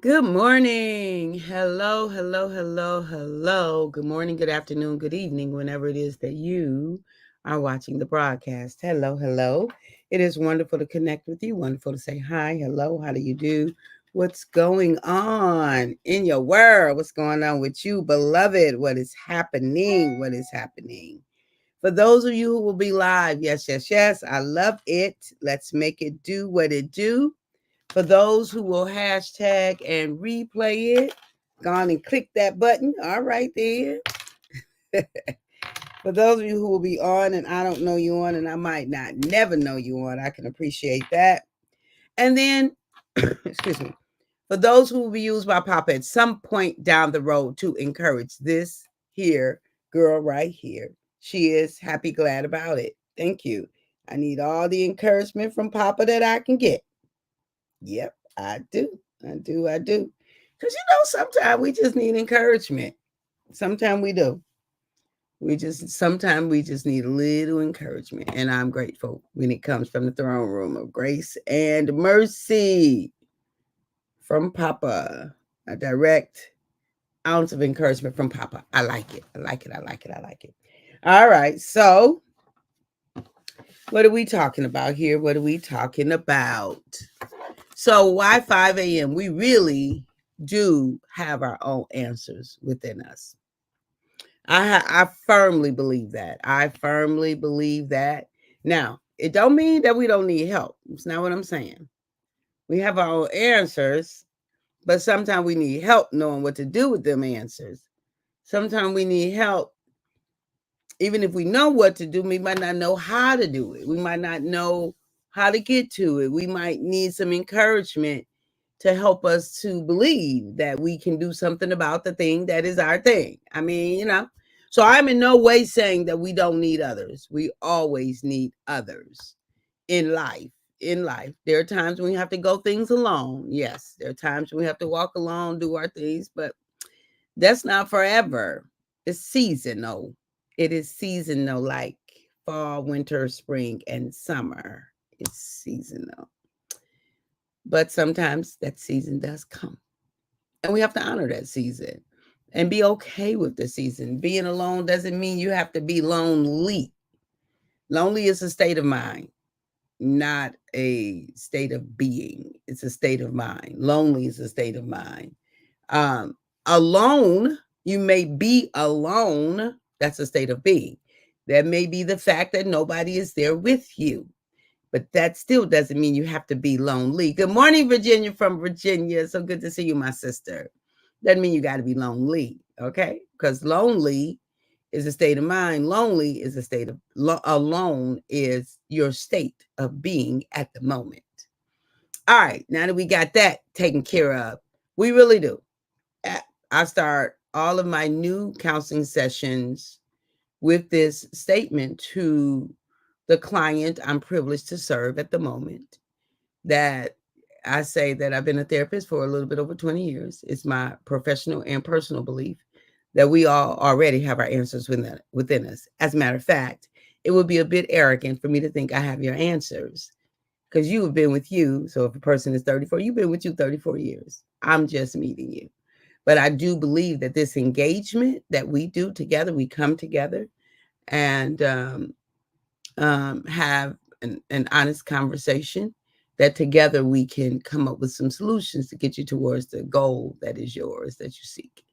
Good morning. Hello, hello, hello, hello. Good morning, good afternoon, good evening, whenever it is that you are watching the broadcast. Hello, hello. It is wonderful to connect with you. Wonderful to say hi, hello, how do you do? What's going on in your world? What's going on with you, beloved? What is happening? What is happening? For those of you who will be live, yes, yes, yes, I love it. Let's make it do what it do. For those who will hashtag and replay it, go on and click that button. All right, there. For those of you who will be on and I don't know you on and I might not never know you on, I can appreciate that. And then, excuse me, for those who will be used by Papa at some point down the road to encourage this here girl right here. She is happy, glad about it. Thank you. I need all the encouragement from Papa that I can get. Yep, I do. I do. Because sometimes we just need encouragement. Sometimes we do. Sometimes we just need a little encouragement. And I'm grateful when it comes from the throne room of grace and mercy from Papa. A direct ounce of encouragement from Papa. I like it. I like it. I like it. I like it. All right. So, what are we talking about here? What are we talking about? So why 5 a.m.? We really do have our own answers within us. I firmly believe that. I firmly believe that. Now, it don't mean that we don't need help. It's not what I'm saying. We have our own answers, but sometimes we need help knowing what to do with them answers. Sometimes we need help. Even if we know what to do, we might not know how to do it. We might not know how to get to it. We might need some encouragement to help us to believe that we can do something about the thing that is our thing. I mean, So I'm in no way saying that we don't need others. We always need others in life. In life, there are times when we have to go things alone. Yes, there are times when we have to walk alone, do our things, but that's not forever. It's seasonal. It is seasonal, like fall, winter, spring, and summer. It's seasonal. But sometimes that season does come. And we have to honor that season and be okay with the season. Being alone doesn't mean you have to be lonely. Lonely is a state of mind, not a state of being. It's a state of mind. Lonely is a state of mind. Um, Alone, you may be alone. That's a state of being. That may be the fact that nobody is there with you. But that still doesn't mean you have to be lonely. Good morning, Virginia from Virginia. So good to see you, my sister. Doesn't mean you got to be lonely, okay? Because lonely is a state of mind. Lonely is a state of alone is your state of being at the moment. All right, now that we got that taken care of, we really do. I start all of my new counseling sessions with this statement to the client I'm privileged to serve at the moment, that I say that I've been a therapist for a little bit over 20 years. It's my professional and personal belief that we all already have our answers within us. As a matter of fact, it would be a bit arrogant for me to think I have your answers because you have been with you. So if a person is 34, you've been with you 34 years. I'm just meeting you. But I do believe that this engagement that we do together, we come together and have an honest conversation, that together we can come up with some solutions to get you towards the goal that is yours, that you seek.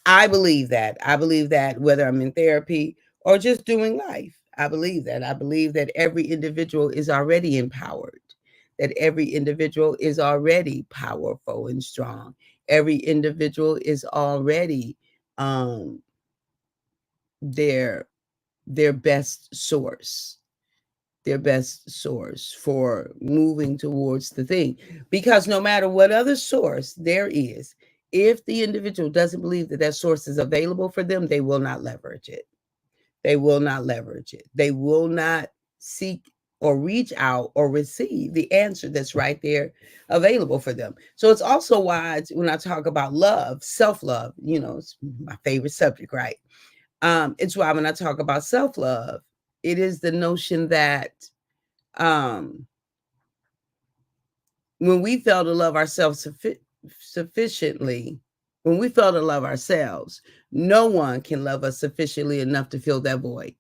I believe that. I believe that whether I'm in therapy or just doing life, I believe that. I believe that every individual is already empowered, that every individual is already powerful and strong. Every individual is already um, their their best source their best source for moving towards the thing. Because no matter what other source there is, if the individual doesn't believe that that source is available for them, they will not leverage it. They will not leverage it. They will not seek or reach out or receive the answer that's right there available for them. So it's also why when I talk about love, self-love, it's my favorite subject, right? It's why when I talk about self-love, it is the notion that um when we fail to love ourselves sufficiently, when we fail to love ourselves, no one can love us sufficiently enough to fill that void,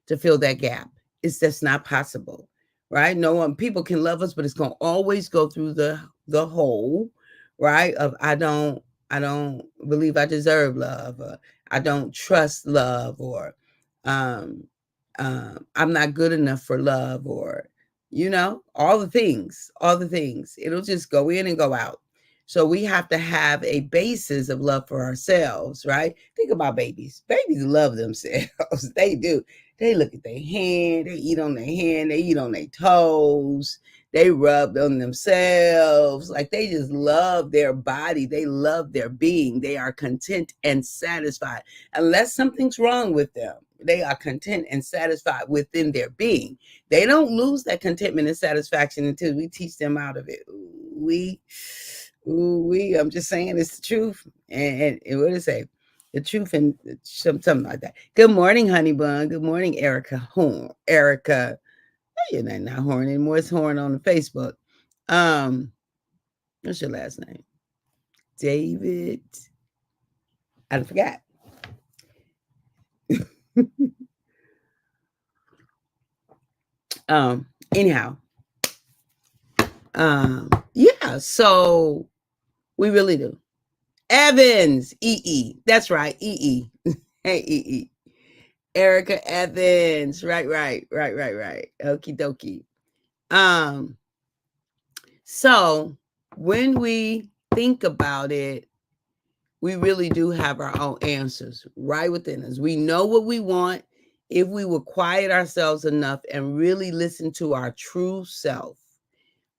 to fill that gap. It's just not possible, right? No one, people can love us, but it's going to always go through the hole, right? Of I don't believe I deserve love, or I don't trust love, or um, I'm not good enough for love, or all the things, all the things. It'll just go in and go out. So we have to have a basis of love for ourselves, right? Think about babies. Babies love themselves. They do. They look at their hand, they eat on their hand, they eat on their toes, they rub on themselves. Like, they just love their body. They love their being. They are content and satisfied. Unless something's wrong with them, they are content and satisfied within their being. They don't lose that contentment and satisfaction until we teach them out of it. I'm just saying it's the truth. And what did it say? The truth and something like that. Good morning, Honey Bun. Good morning, Erica Horn. Erica, you're not Horn anymore. It's Horn on the Facebook. What's your last name? David. I forgot. Anyhow. Yeah, so we really do. Evans, EE. That's right, EE. Hey, EE. Erica Evans. Right. Okie dokie. So when we think about it, we really do have our own answers right within us. We know what we want if we will quiet ourselves enough and really listen to our true self.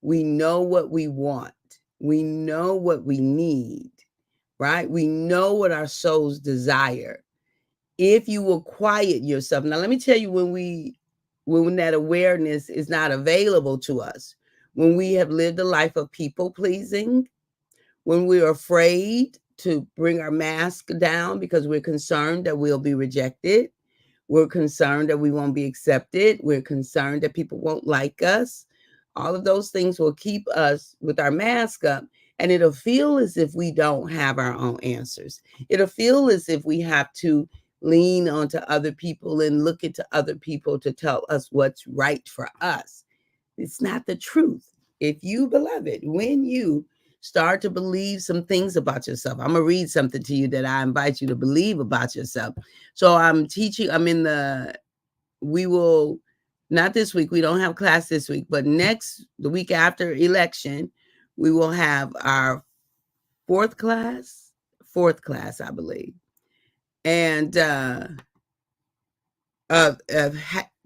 We know what we want. We know what we need, right? We know what our souls desire. If you will quiet yourself. Now, let me tell you, when that awareness is not available to us, when we have lived a life of people pleasing, when we're afraid to bring our mask down because we're concerned that we'll be rejected, we're concerned that we won't be accepted, we're concerned that people won't like us. All of those things will keep us with our mask up, and it'll feel as if we don't have our own answers. It'll feel as if we have to lean onto other people and look into other people to tell us what's right for us. It's not the truth. If you, beloved, when you start to believe some things about yourself, I'm going to read something to you that I invite you to believe about yourself. So we will, not this week, we don't have class this week, but the week after election, we will have our fourth class, I believe. And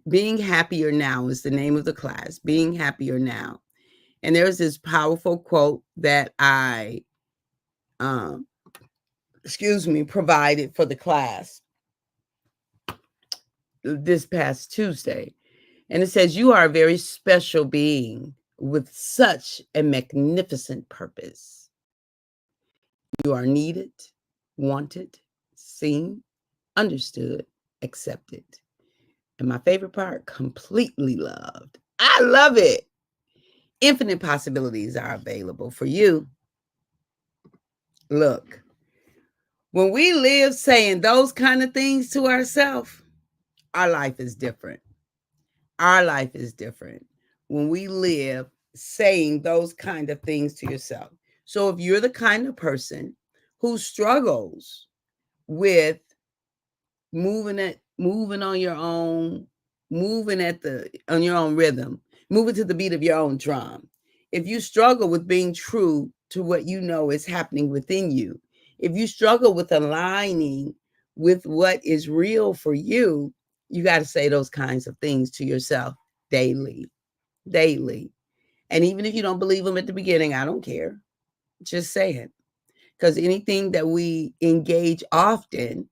Being Happier Now is the name of the class, Being Happier Now. And there's this powerful quote that I, provided for the class this past Tuesday. And it says, "You are a very special being with such a magnificent purpose. You are needed, wanted, seen, understood, accepted. And my favorite part, completely loved." I love it. Infinite possibilities are available for you. Look, when we live saying those kind of things to ourselves, our life is different. Our life is different when we live saying those kind of things to yourself. So if you're the kind of person who struggles with moving on your own, on your own rhythm, moving to the beat of your own drum, if you struggle with being true to what you know is happening within you, if you struggle with aligning with what is real for you, you got to say those kinds of things to yourself daily. And even if you don't believe them at the beginning, I don't care. Just say it. Because anything that we engage often,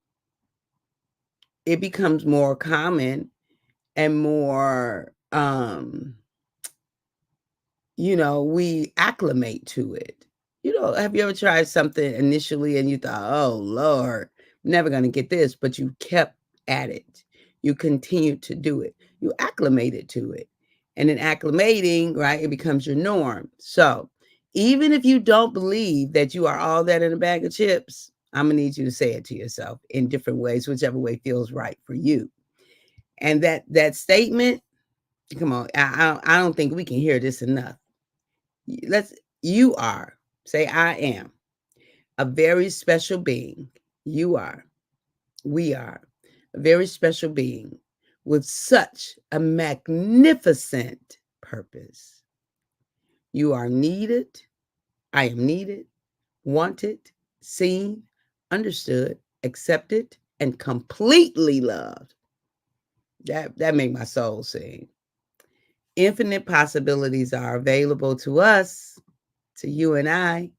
it becomes more common and more, we acclimate to it. Have you ever tried something initially and you thought, "Oh, Lord, I'm never going to get this," but you kept at it. You continued to do it. You acclimated to it. And in acclimating, right, it becomes your norm. So Even if you don't believe that you are all that in a bag of chips, I'm going to need you to say it to yourself in different ways, whichever way feels right for you. And that statement, come on, I don't think we can hear this enough. You are, say I am a very special being. You are, we are a very special being with such a magnificent purpose. You are needed. I am needed, wanted, seen, understood, accepted, and completely loved. That make my soul sing. Infinite possibilities are available to us, to you and I.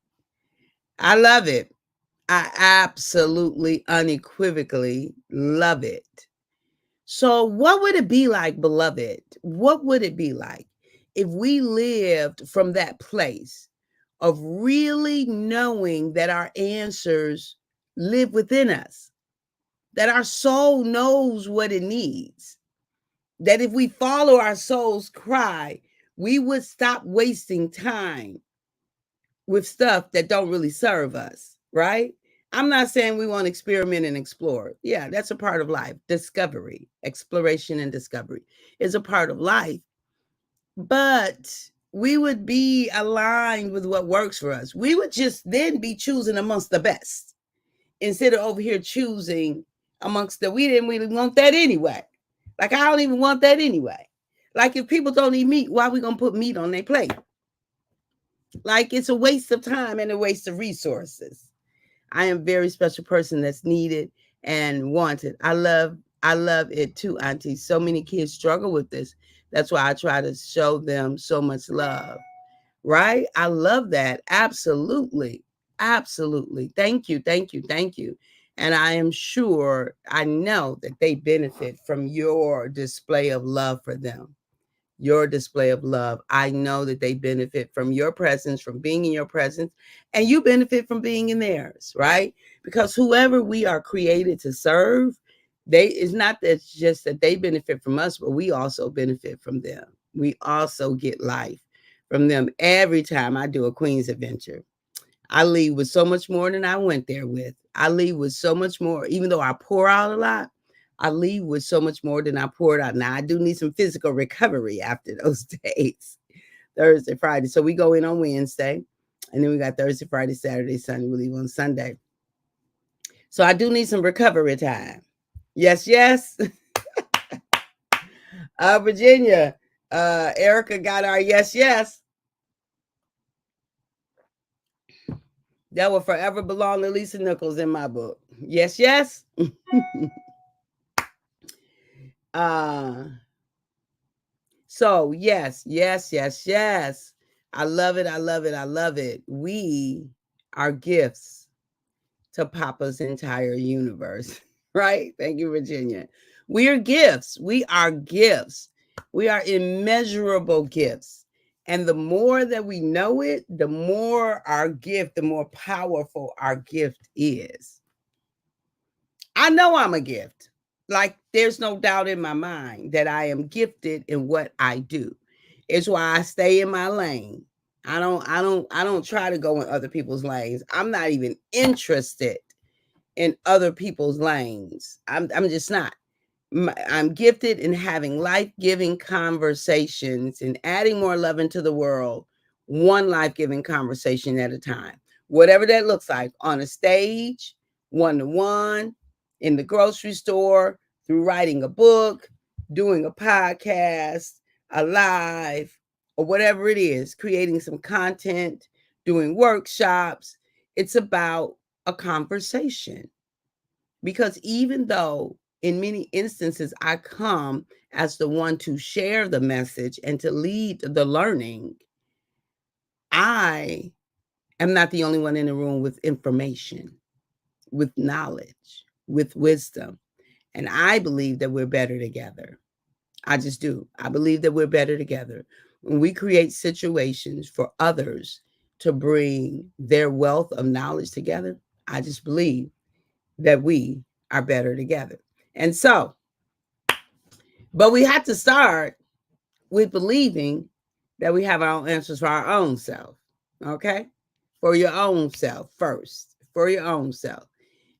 I love it. I absolutely unequivocally love it. So, what would it be like, beloved? What would it be like if we lived from that place of really knowing that our answers live within us, that our soul knows what it needs, that if we follow our soul's cry, we would stop wasting time with stuff that don't really serve us, right? I'm not saying we want to experiment and explore. Yeah, that's a part of life. Discovery, exploration, and discovery is a part of life. But we would be aligned with what works for us. We would just then be choosing amongst the best instead of over here choosing amongst we didn't really want that anyway. Like, I don't even want that anyway. Like, if people don't eat meat, why are we going to put meat on their plate? Like, it's a waste of time and a waste of resources. I am a very special person that's needed and wanted. I love it too, Auntie. So many kids struggle with this. That's why I try to show them so much love. Right? I love that. Absolutely. Absolutely. Thank you. Thank you. Thank you. And I am sure, I know that they benefit from your display of love for them. Your display of love. I know that they benefit from your presence, from being in your presence, and you benefit from being in theirs, right? Because whoever we are created to serve, it's not that just that they benefit from us, but we also benefit from them. We also get life from them. Every time I do a Queen's Adventure, I leave with so much more than I went there with. I leave with so much more, even though I pour out a lot. I leave with so much more than I poured out. Now, I do need some physical recovery after those days, Thursday, Friday. So we go in on Wednesday, and then we got Thursday, Friday, Saturday, Sunday. We leave on Sunday. So I do need some recovery time. Yes, yes. Virginia, Erica got our yes, yes. That will forever belong to Lisa Nichols in my book. Yes, yes. So yes, yes, yes, yes. I love it. I love it. I love it. We are gifts to Papa's entire universe, right? Thank you, Virginia. We are gifts. We are gifts. We are immeasurable gifts. And the more that we know it, the more our gift, the more powerful our gift is. I know I'm a gift. Like, there's no doubt in my mind that I am gifted in what I do. It's why I stay in my lane. I don't try to go in other people's lanes. I'm not even interested in other people's lanes. I'm just not. I'm gifted in having life-giving conversations and adding more love into the world, one life-giving conversation at a time. Whatever that looks like, on a stage, one-to-one, in the grocery store, through writing a book, doing a podcast, a live, or whatever it is, creating some content, doing workshops. It's about a conversation. Because even though in many instances I come as the one to share the message and to lead the learning, I am not the only one in the room with information, with knowledge, with wisdom. And I believe that we're better together. I just do. I believe that we're better together. When we create situations for others to bring their wealth of knowledge together, I just believe that we are better together. And so, but we have to start with believing that we have our own answers for our own self. Okay? For your own self first, for your own self.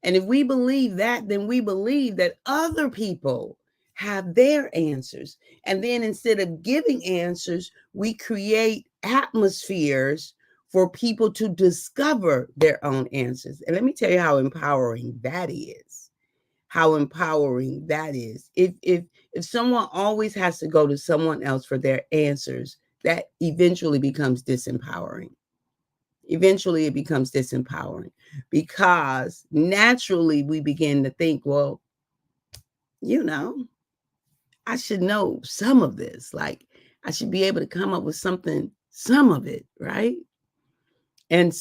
And if we believe that, then we believe that other people have their answers. And then instead of giving answers, we create atmospheres for people to discover their own answers. And let me tell you how empowering that is. How empowering that is. If someone always has to go to someone else for their answers, that eventually becomes disempowering. Eventually it becomes disempowering because naturally we begin to think, well, I should know some of this. Like, I should be able to come up with something, some of it, right? And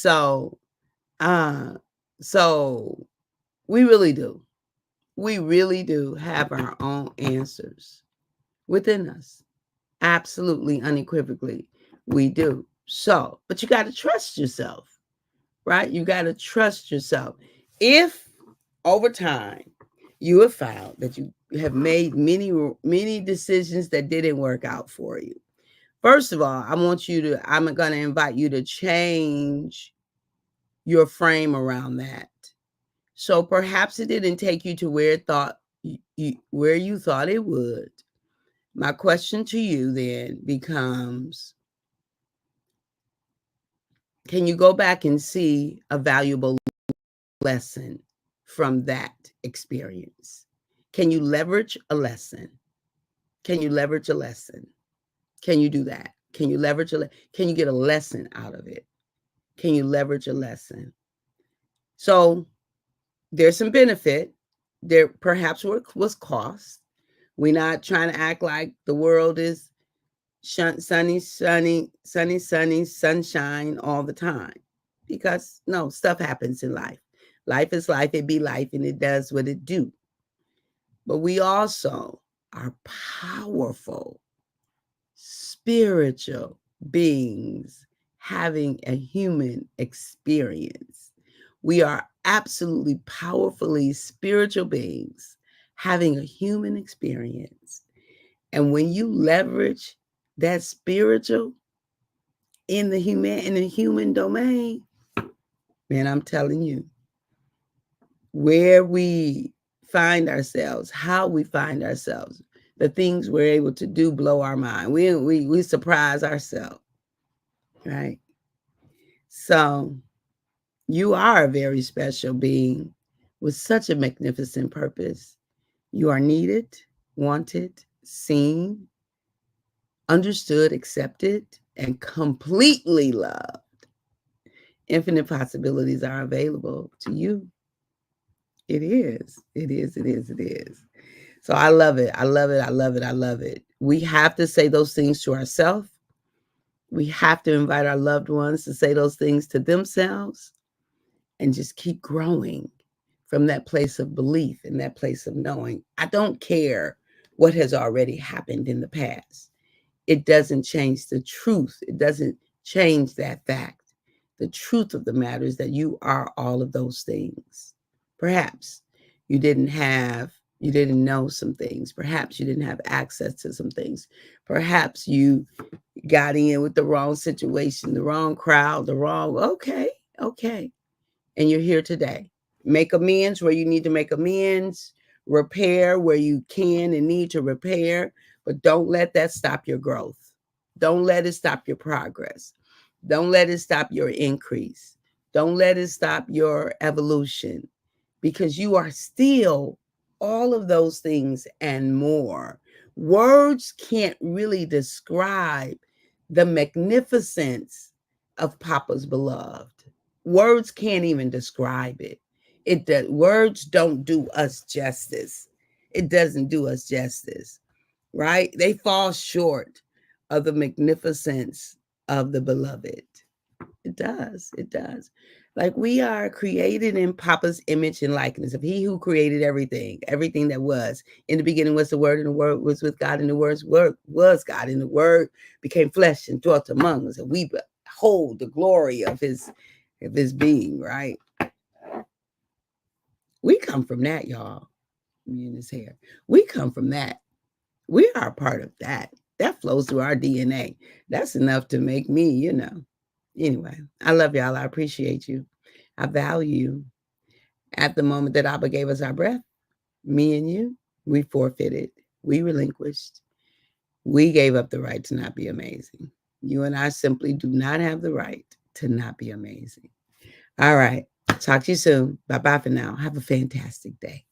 uh, so we really do. We really do have our own answers within us. Absolutely, unequivocally, we do. So, but you got to trust yourself, right? You got to trust yourself. If over time you have found that you have made many decisions that didn't work out for you, first of all, I'm going to invite you to change your frame around that. So perhaps it didn't take you to where you thought it would. My question to you then becomes, can you go back and see a valuable lesson from that experience? Can you leverage a lesson? Can you leverage a lesson? Can you do that? Can you leverage can you get a lesson out of it? Can you leverage a lesson? So there's some benefit. There perhaps was cost. We're not trying to act like the world is sunny, sunshine all the time. Because no, stuff happens in life. Life is life, it be life, and it does what it do. But we also are powerful, spiritual beings having a human experience. We are absolutely powerfully spiritual beings having a human experience. And when you leverage that spiritual in the human domain, man, I'm telling you, where we find ourselves, how we find ourselves, the things we're able to do blow our mind. We surprise ourselves, right? So you are a very special being with such a magnificent purpose. You are needed, wanted, seen, understood, accepted, and completely loved. Infinite possibilities are available to you. It is. It is. It is. It is. So I love it. I love it. I love it. I love it. We have to say those things to ourselves. We have to invite our loved ones to say those things to themselves and just keep growing from that place of belief and that place of knowing. I don't care what has already happened in the past. It doesn't change the truth. It doesn't change that fact. The truth of the matter is that you are all of those things. Perhaps you didn't know some things. Perhaps you didn't have access to some things. Perhaps you got in with the wrong situation, the wrong crowd, okay. And you're here today. Make amends where you need to make amends, repair where you can and need to repair, but don't let that stop your growth. Don't let it stop your progress. Don't let it stop your increase. Don't let it stop your evolution, because you are still all of those things and more. Words can't really describe the magnificence of Papa's beloved. Words can't even describe it. Words don't do us justice. It doesn't do us justice, right? They fall short of the magnificence of the beloved. It does. It does. Like, we are created in Papa's image and likeness of He who created everything that was. In the beginning was the Word, and the Word was with God, and the Word was God, and the Word became flesh and dwelt among us, and we behold the glory of His being, right? We come from that, y'all. Me and His hair. We come from that. We are a part of that. That flows through our DNA. That's enough to make me, Anyway, I love y'all. I appreciate you. I value you. At the moment that Abba gave us our breath, me and you, we forfeited. We relinquished. We gave up the right to not be amazing. You and I simply do not have the right to not be amazing. All right. Talk to you soon. Bye-bye for now. Have a fantastic day.